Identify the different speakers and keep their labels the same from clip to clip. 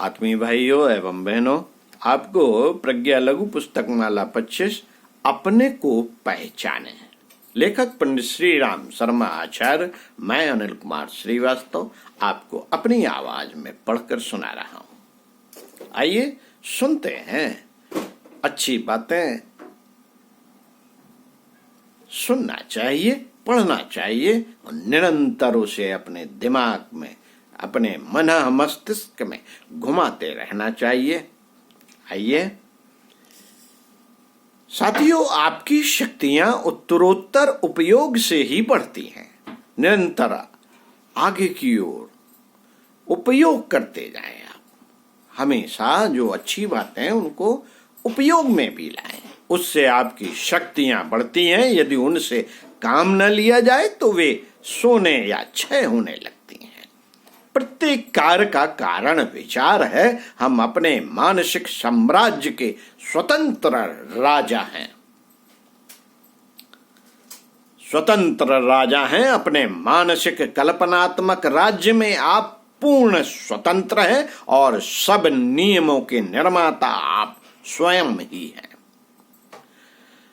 Speaker 1: आत्मीय भाइयों एवं बहनों, आपको प्रज्ञा लघु पुस्तक माला 25 अपने को पहचाने, लेखक पंडित श्री राम शर्मा आचार्य, मैं अनिल कुमार श्रीवास्तव आपको अपनी आवाज में पढ़कर सुना रहा हूं। आइए सुनते हैं। अच्छी बातें सुनना चाहिए, पढ़ना चाहिए और निरंतर उसे अपने दिमाग में, अपने मन मस्तिष्क में घुमाते रहना चाहिए। आइए साथियों, आपकी शक्तियां उत्तरोत्तर उपयोग से ही बढ़ती हैं। निरंतर आगे की ओर उपयोग करते जाएं। आप हमेशा जो अच्छी बातें हैं उनको उपयोग में भी लाएं, उससे आपकी शक्तियां बढ़ती हैं। यदि उनसे काम न लिया जाए तो वे सोने या क्षय होने लगती हैं। प्रत्येक कार्य का कारण विचार है। हम अपने मानसिक साम्राज्य के स्वतंत्र राजा हैं। स्वतंत्र राजा हैं। अपने मानसिक कल्पनात्मक राज्य में आप पूर्ण स्वतंत्र हैं और सब नियमों के निर्माता आप स्वयं ही हैं।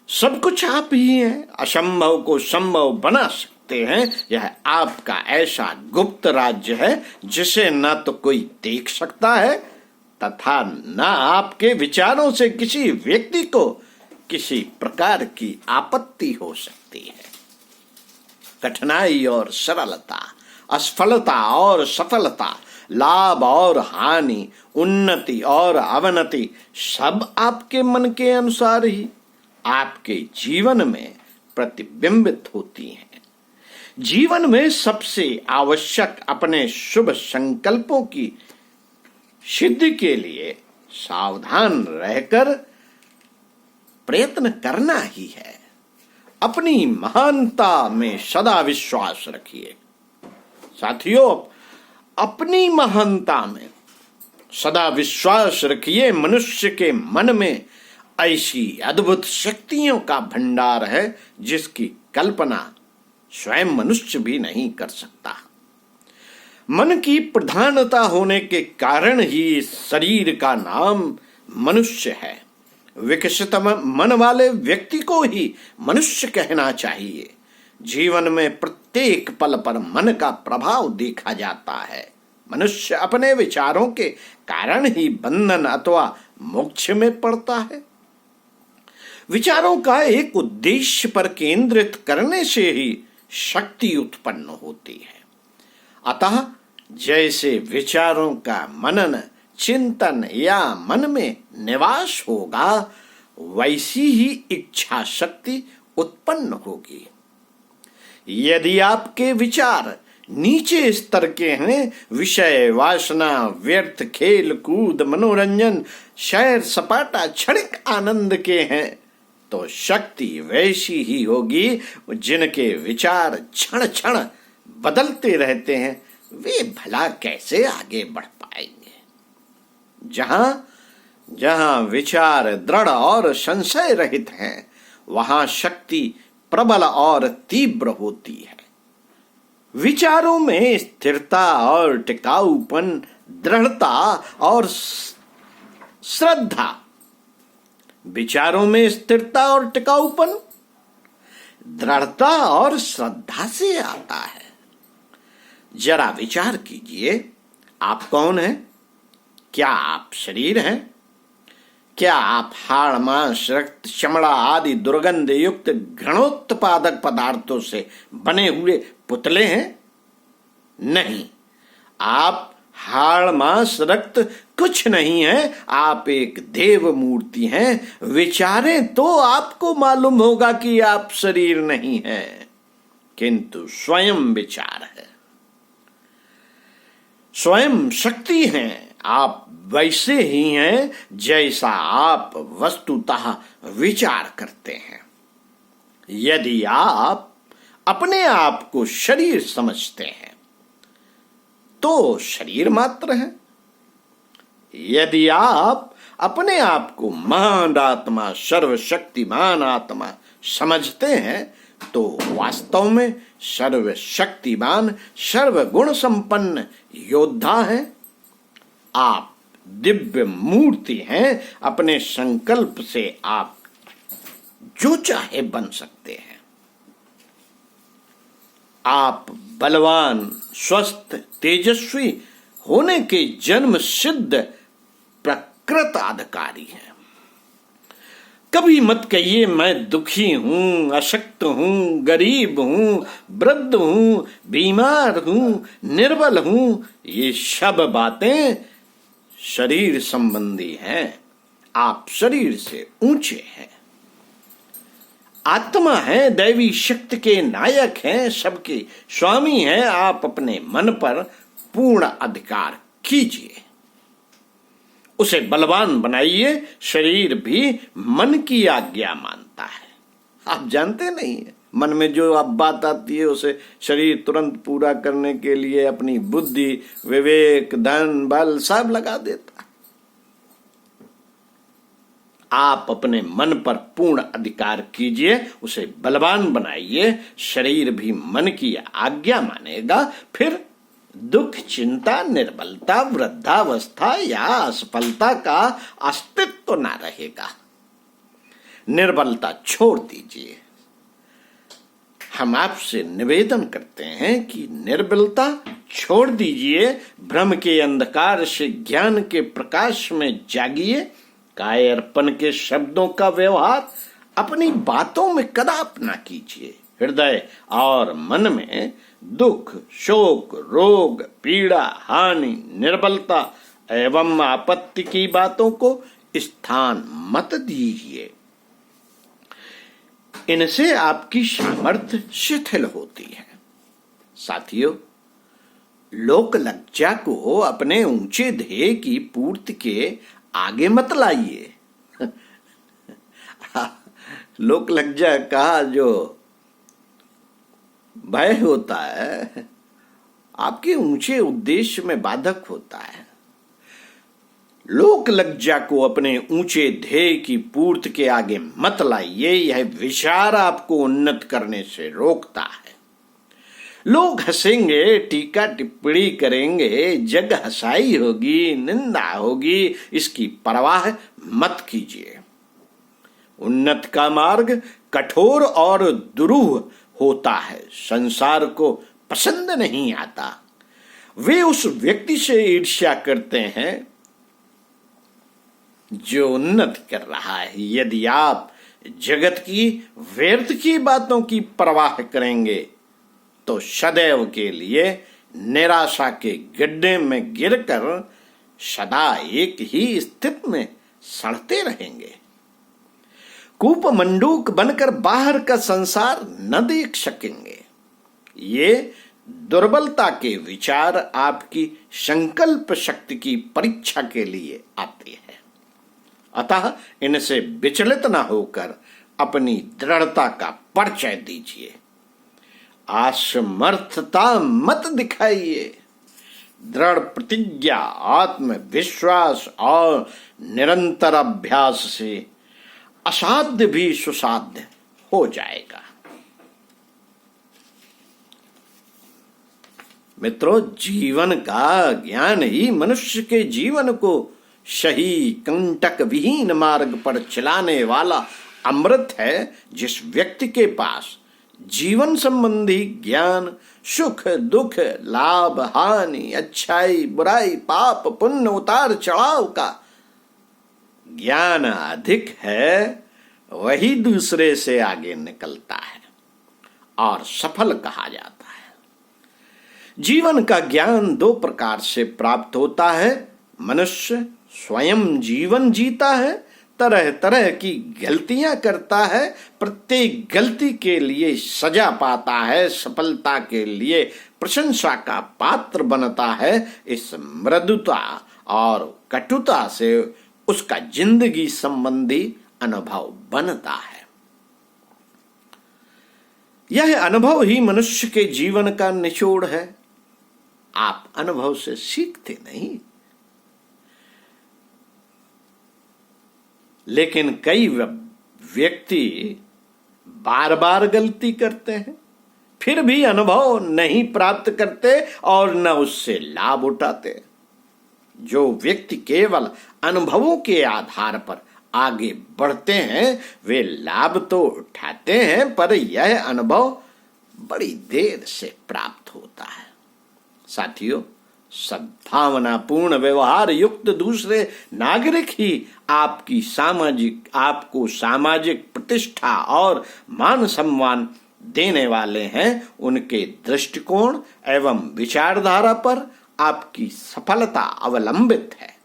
Speaker 1: सब कुछ आप ही हैं। असंभव को संभव बना सकते हैं। यह आपका ऐसा गुप्त राज्य है जिसे न तो कोई देख सकता है तथा न आपके विचारों से किसी व्यक्ति को किसी प्रकार की आपत्ति हो सकती है। कठिनाई और सरलता, असफलता और सफलता, लाभ और हानि, उन्नति और अवनति सब आपके मन के अनुसार ही आपके जीवन में प्रतिबिंबित होती हैं। जीवन में सबसे आवश्यक अपने शुभ संकल्पों की सिद्धि के लिए सावधान रहकर प्रयत्न करना ही है। अपनी महानता में सदा विश्वास रखिए। साथियों, अपनी महानता में सदा विश्वास रखिए। मनुष्य के मन में ऐसी अद्भुत शक्तियों का भंडार है जिसकी कल्पना स्वयं मनुष्य भी नहीं कर सकता। मन की प्रधानता होने के कारण ही इस शरीर का नाम मनुष्य है। विकसित मन वाले व्यक्ति को ही मनुष्य कहना चाहिए। जीवन में प्रत्येक पल पर मन का प्रभाव देखा जाता है। मनुष्य अपने विचारों के कारण ही बंधन अथवा मोक्ष में पड़ता है। विचारों का एक उद्देश्य पर केंद्रित करने से ही शक्ति उत्पन्न होती है। अतः जैसे विचारों का मनन, चिंतन या मन में निवास होगा, वैसी ही इच्छा शक्ति उत्पन्न होगी। यदि आपके विचार नीचे स्तर के हैं, विषय वासना, व्यर्थ खेल कूद, मनोरंजन, सैर सपाटा, क्षणिक आनंद के हैं, तो शक्ति वैसी ही होगी। जिनके विचार क्षण क्षण बदलते रहते हैं, वे भला कैसे आगे बढ़ पाएंगे। जहां जहां विचार दृढ़ और संशय रहित हैं, वहां शक्ति प्रबल और तीव्र होती है। विचारों में स्थिरता और टिकाऊपन, दृढ़ता और श्रद्धा, विचारों में स्थिरता और टिकाऊपन दृढ़ता और श्रद्धा से आता है। जरा विचार कीजिए, आप कौन हैं? क्या आप शरीर हैं? क्या आप हाड़, मांस, रक्त, चमड़ा आदि दुर्गंध युक्त घृणोत्पादक पदार्थों से बने हुए पुतले हैं? नहीं, आप हाड़, मांस, रक्त कुछ नहीं है। आप एक देव मूर्ति हैं। विचारें तो आपको मालूम होगा कि आप शरीर नहीं हैं, किंतु स्वयं विचार है, स्वयं शक्ति हैं। आप वैसे ही हैं जैसा आप वस्तुतः विचार करते हैं। यदि आप अपने आप को शरीर समझते हैं तो शरीर मात्र है। यदि आप अपने आप को महान आत्मा, सर्वशक्तिमान आत्मा समझते हैं तो वास्तव में सर्वशक्तिमान, सर्वगुण संपन्न योद्धा हैं। आप दिव्य मूर्ति हैं। अपने संकल्प से आप जो चाहे बन सकते हैं। आप बलवान, स्वस्थ, तेजस्वी होने के जन्म सिद्ध प्रकृत अधिकारी हैं। कभी मत कहिए मैं दुखी हूं, अशक्त हूं, गरीब हूं, वृद्ध हूं, बीमार हूं, निर्बल हूं। ये सब बातें शरीर संबंधी हैं। आप शरीर से ऊंचे हैं। आत्मा है, दैवी शक्ति के नायक हैं, सबके स्वामी हैं। आप अपने मन पर पूर्ण अधिकार कीजिए, उसे बलवान बनाइए। शरीर भी मन की आज्ञा मानता है। आप जानते नहीं है, मन में जो अब बात आती है उसे शरीर तुरंत पूरा करने के लिए अपनी बुद्धि, विवेक, धन, बल सब लगा देता है। आप अपने मन पर पूर्ण अधिकार कीजिए, उसे बलवान बनाइए। शरीर भी मन की आज्ञा मानेगा। फिर दुख, चिंता, निर्बलता, वृद्धावस्था या असफलता का अस्तित्व ना रहेगा। निर्बलता छोड़ दीजिए। हम आपसे निवेदन करते हैं कि निर्बलता छोड़ दीजिए। भ्रम के अंधकार से ज्ञान के प्रकाश में जागिए। कायरपन के शब्दों का व्यवहार अपनी बातों में कदापि ना कीजिए। हृदय और मन में दुख, शोक, रोग, पीड़ा, हानि, निर्बलता एवं आपत्ति की बातों को स्थान मत दीजिए। इनसे आपकी सामर्थ्य शिथिल होती है। साथियों, लोक लज्जा को अपने ऊंचे ध्येय की पूर्ति के आगे मत लाइए। लोक लज्जा का जो भय होता है आपके ऊंचे उद्देश्य में बाधक होता है। लोक लज्जा को अपने ऊंचे ध्येय की पूर्ति के आगे मत लाइए। यह विचार आपको उन्नत करने से रोकता है। लोग हंसेंगे, टीका टिप्पणी करेंगे, जग हंसाई होगी, निंदा होगी, इसकी परवाह मत कीजिए। उन्नत का मार्ग कठोर और दुरूह होता है, संसार को पसंद नहीं आता। वे उस व्यक्ति से ईर्ष्या करते हैं जो उन्नति कर रहा है। यदि आप जगत की व्यर्थ की बातों की परवाह करेंगे तो सदैव के लिए निराशा के गड्ढे में गिरकर सदा एक ही स्थिति में सड़ते रहेंगे। कूपमंडूक बनकर बाहर का संसार न देख सकेंगे। ये दुर्बलता के विचार आपकी संकल्प शक्ति की परीक्षा के लिए आते हैं। अतः इनसे विचलित न होकर अपनी दृढ़ता का परिचय दीजिए। असमर्थता मत दिखाइए। दृढ़ प्रतिज्ञा, आत्मविश्वास और निरंतर अभ्यास से असाध्य भी सुसाध्य हो जाएगा। मित्रों, जीवन का ज्ञान ही मनुष्य के जीवन को सही, कंटक विहीन मार्ग पर चलाने वाला अमृत है। जिस व्यक्ति के पास जीवन संबंधी ज्ञान, सुख दुख, लाभ हानि, अच्छाई बुराई, पाप पुण्य, उतार चढ़ाव का ज्ञान अधिक है, वही दूसरे से आगे निकलता है और सफल कहा जाता है। जीवन का ज्ञान दो प्रकार से प्राप्त होता है। मनुष्य स्वयं जीवन जीता है, तरह तरह की गलतियां करता है, प्रत्येक गलती के लिए सजा पाता है, सफलता के लिए प्रशंसा का पात्र बनता है। इस मृदुता और कटुता से उसका जिंदगी संबंधी अनुभव बनता है। यह अनुभव ही मनुष्य के जीवन का निचोड़ है। आप अनुभव से सीखते नहीं, लेकिन कई व्यक्ति बार बार गलती करते हैं, फिर भी अनुभव नहीं प्राप्त करते और न उससे लाभ उठाते। जो व्यक्ति केवल अनुभवों के आधार पर आगे बढ़ते हैं वे लाभ तो उठाते हैं, पर यह अनुभव बड़ी देर से प्राप्त होता है। साथियों, सद्भावनापूर्ण व्यवहार युक्त दूसरे नागरिक ही आपको सामाजिक प्रतिष्ठा और मान सम्मान देने वाले हैं। उनके दृष्टिकोण एवं विचारधारा पर आपकी सफलता अवलंबित है।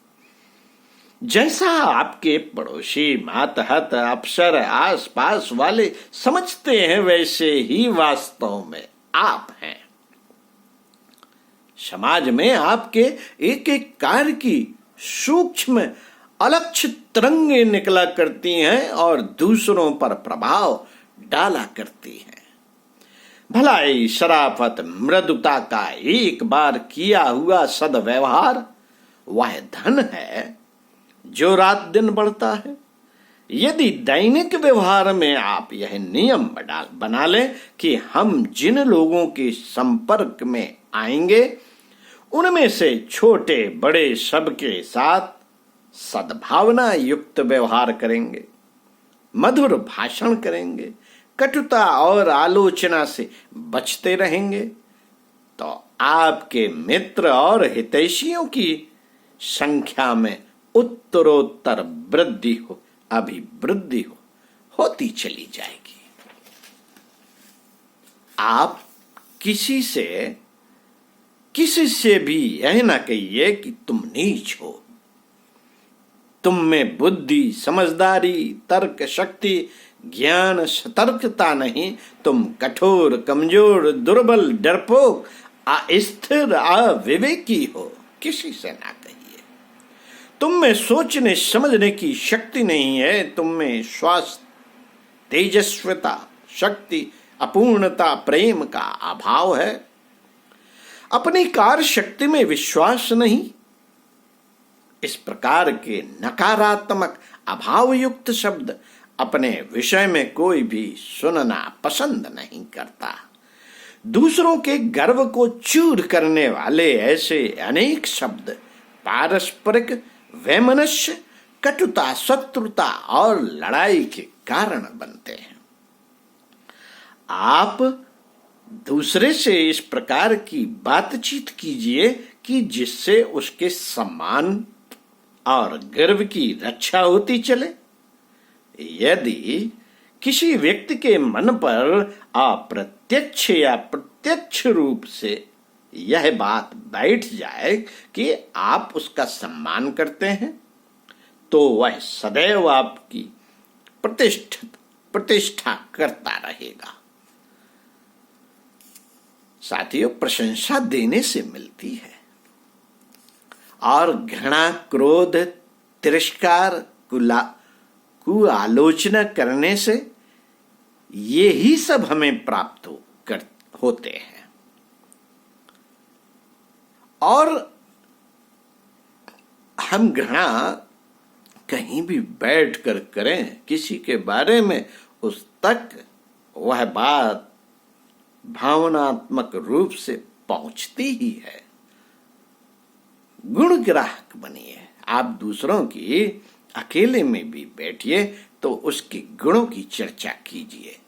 Speaker 1: जैसा आपके पड़ोसी, मातहत, अफसर, आसपास वाले समझते हैं, वैसे ही वास्तव में आप हैं। समाज में आपके एक एक कार्य की सूक्ष्म अलक्षित तरंगें निकला करती हैं और दूसरों पर प्रभाव डाला करती हैं। भलाई, शराफत, मृदुता का एक बार किया हुआ सद्व्यवहार वह धन है जो रात दिन बढ़ता है। यदि दैनिक व्यवहार में आप यह नियम बना लें कि हम जिन लोगों के संपर्क में आएंगे उनमें से छोटे बड़े सबके साथ सद्भावना युक्त व्यवहार करेंगे, मधुर भाषण करेंगे, कटुता और आलोचना से बचते रहेंगे, तो आपके मित्र और हितैषियों की संख्या में उत्तरोत्तर वृद्धि अभिवृद्धि होती चली जाएगी। आप किसी से भी यह ना कहिए कि तुम नीच हो। तुम में बुद्धि, समझदारी, तर्क शक्ति, ज्ञान, सतर्कता नहीं। तुम कठोर, कमजोर, दुर्बल, डरपोक, अस्थिर, अविवेकी हो। किसी से ना कहिए। तुम में सोचने समझने की शक्ति नहीं है। तुम में स्वास्थ्य, तेजस्विता, शक्ति, अपूर्णता, प्रेम का अभाव है। अपनी कार्य शक्ति में विश्वास नहीं। इस प्रकार के नकारात्मक अभावयुक्त शब्द अपने विषय में कोई भी सुनना पसंद नहीं करता। दूसरों के गर्व को चूर करने वाले ऐसे अनेक शब्द पारस्परिक वैमनस्य, कटुता, शत्रुता और लड़ाई के कारण बनते हैं। आप दूसरे से इस प्रकार की बातचीत कीजिए कि जिससे उसके सम्मान और गर्व की रक्षा होती चले। यदि किसी व्यक्ति के मन पर अप्रत्यक्ष या प्रत्यक्ष रूप से यह बात बैठ जाए कि आप उसका सम्मान करते हैं, तो वह सदैव आपकी प्रतिष्ठा करता रहेगा। साथियों, प्रशंसा देने से मिलती है और घृणा, क्रोध, तिरस्कार, आलोचना करने से ये ही सब हमें प्राप्त होते हैं। और हम घृणा कहीं भी बैठकर करें किसी के बारे में, उस तक वह बात भावनात्मक रूप से पहुंचती ही है। गुण ग्राहक बनिए। आप दूसरों की अकेले में भी बैठिए तो उसके गुणों की चर्चा कीजिए।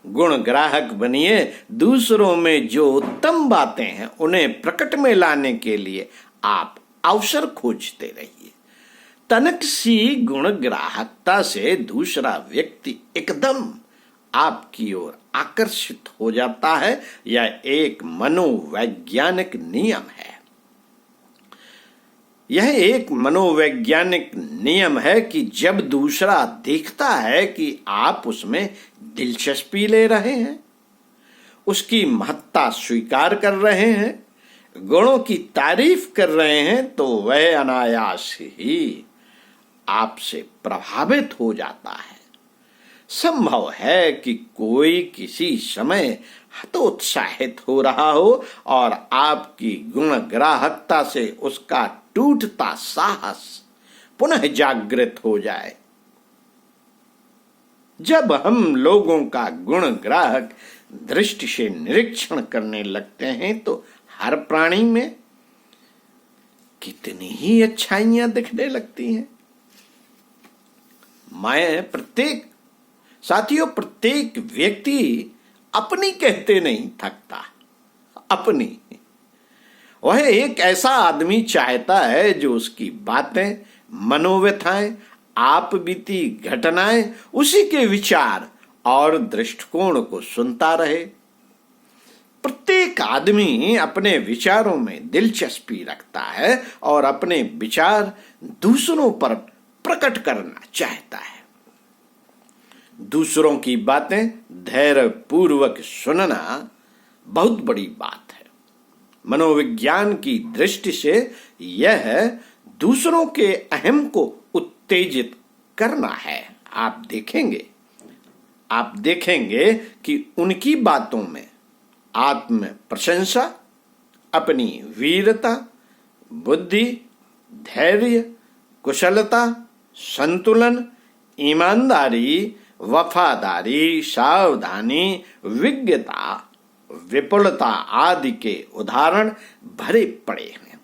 Speaker 1: गुण ग्राहक बनिए। दूसरों में जो उत्तम बातें हैं उन्हें प्रकट में लाने के लिए आप अवसर खोजते रहिए। तनक सी गुण ग्राहकता से दूसरा व्यक्ति एकदम आपकी ओर आकर्षित हो जाता है। यह एक मनोवैज्ञानिक नियम है। यह एक मनोवैज्ञानिक नियम है कि जब दूसरा देखता है कि आप उसमें दिलचस्पी ले रहे हैं, उसकी महत्ता स्वीकार कर रहे हैं, गुणों की तारीफ कर रहे हैं, तो वह अनायास ही आपसे प्रभावित हो जाता है। संभव है कि कोई किसी समय हतोत्साहित हो रहा हो और आपकी गुण ग्राहकता से उसका टूटता साहस पुनः जागृत हो जाए। जब हम लोगों का गुण ग्राहक दृष्टि से निरीक्षण करने लगते हैं तो हर प्राणी में कितनी ही अच्छाइयां दिखने लगती हैं। साथियों, प्रत्येक व्यक्ति अपनी कहते नहीं थकता। अपनी वह एक ऐसा आदमी चाहता है जो उसकी बातें, मनोव्यथाएं, आप बीती घटनाएं, उसी के विचार और दृष्टिकोण को सुनता रहे। प्रत्येक आदमी अपने विचारों में दिलचस्पी रखता है और अपने विचार दूसरों पर प्रकट करना चाहता है। दूसरों की बातें धैर्य पूर्वक सुनना बहुत बड़ी बात है। मनोविज्ञान की दृष्टि से यह दूसरों के अहम को उत्तेजित करना है। आप देखेंगे कि उनकी बातों में आत्म प्रशंसा, अपनी वीरता, बुद्धि, धैर्य, कुशलता, संतुलन, ईमानदारी, वफादारी, सावधानी, विज्ञता, विपुलता आदि के उदाहरण भरे पड़े हैं।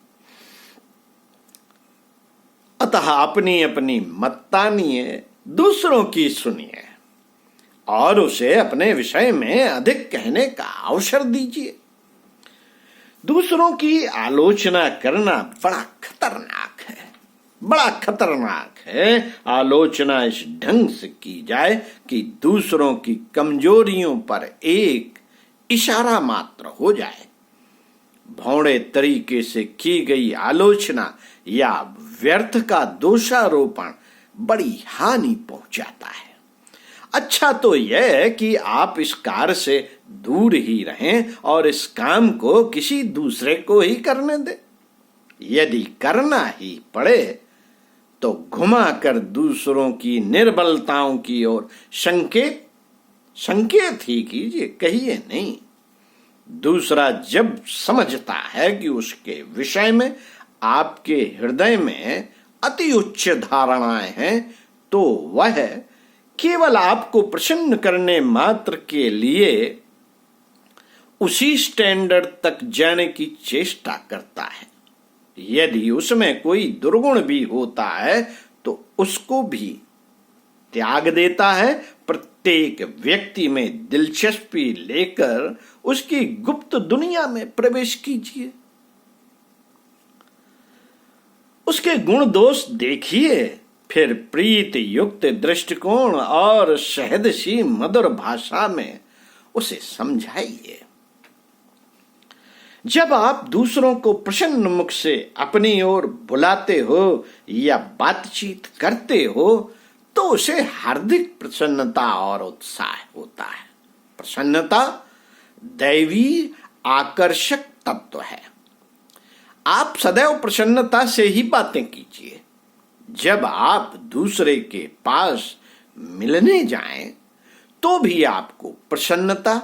Speaker 1: अतः अपनी अपनी मत तानिए, दूसरों की सुनिए और उसे अपने विषय में अधिक कहने का अवसर दीजिए। दूसरों की आलोचना करना बड़ा खतरनाक है। आलोचना इस ढंग से की जाए कि दूसरों की कमजोरियों पर एक इशारा मात्र हो जाए। भौड़े तरीके से की गई आलोचना या व्यर्थ का दोषारोपण बड़ी हानि पहुंचाता है। अच्छा तो यह है कि आप इस कार्य से दूर ही रहें और इस काम को किसी दूसरे को ही करने दें। यदि करना ही पड़े तो घुमाकर दूसरों की निर्बलताओं की ओर संकेत ही कीजिए, कहिए नहीं। दूसरा जब समझता है कि उसके विषय में आपके हृदय में अति उच्च धारणाएं हैं, तो वह केवल आपको प्रसन्न करने मात्र के लिए उसी स्टैंडर्ड तक जाने की चेष्टा करता है। यदि उसमें कोई दुर्गुण भी होता है तो उसको भी त्याग देता है। प्रत्येक व्यक्ति में दिलचस्पी लेकर उसकी गुप्त दुनिया में प्रवेश कीजिए। उसके गुण दोष देखिए, फिर प्रीत युक्त दृष्टिकोण और सहज सी मधुर भाषा में उसे समझाइए। जब आप दूसरों को प्रसन्न मुख से अपनी ओर बुलाते हो या बातचीत करते हो तो उसे हार्दिक प्रसन्नता और उत्साह होता है। प्रसन्नता दैवी आकर्षक तत्व है। आप सदैव प्रसन्नता से ही बातें कीजिए। जब आप दूसरे के पास मिलने जाएं तो भी आपको प्रसन्नता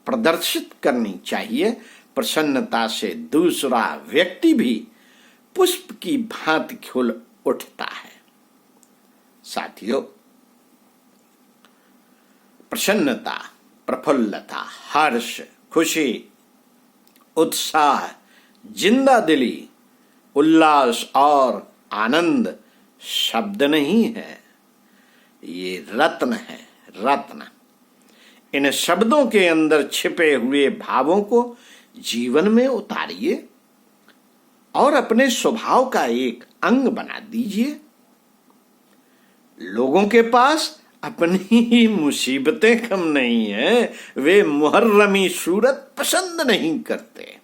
Speaker 1: प्रदर्शित करनी चाहिए। प्रसन्नता से दूसरा व्यक्ति भी पुष्प की भांति खिल उठता है। साथियों, प्रसन्नता, प्रफुल्लता, हर्ष, खुशी, उत्साह, जिंदा दिली, उल्लास और आनंद शब्द नहीं है, ये रत्न है, रत्न। इन शब्दों के अंदर छिपे हुए भावों को जीवन में उतारिए और अपने स्वभाव का एक अंग बना दीजिए। लोगों के पास अपनी ही मुसीबतें कम नहीं है, वे मुहर्रमी सूरत पसंद नहीं करते।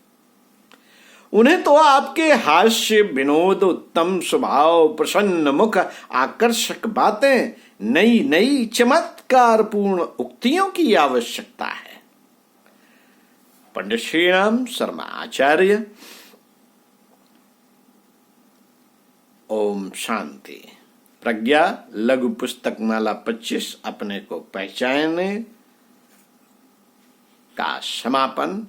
Speaker 1: उन्हें तो आपके हास्य, विनोद, उत्तम स्वभाव, प्रसन्न मुख, आकर्षक बातें, नई नई चमत्कारपूर्ण उक्तियों की आवश्यकता है। पंडित श्रीराम शर्मा आचार्य। ओम शांति। प्रज्ञा लघु पुस्तक माला 25 अपने को पहचाने का समापन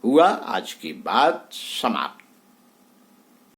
Speaker 1: हुआ। आज की बात समाप्त।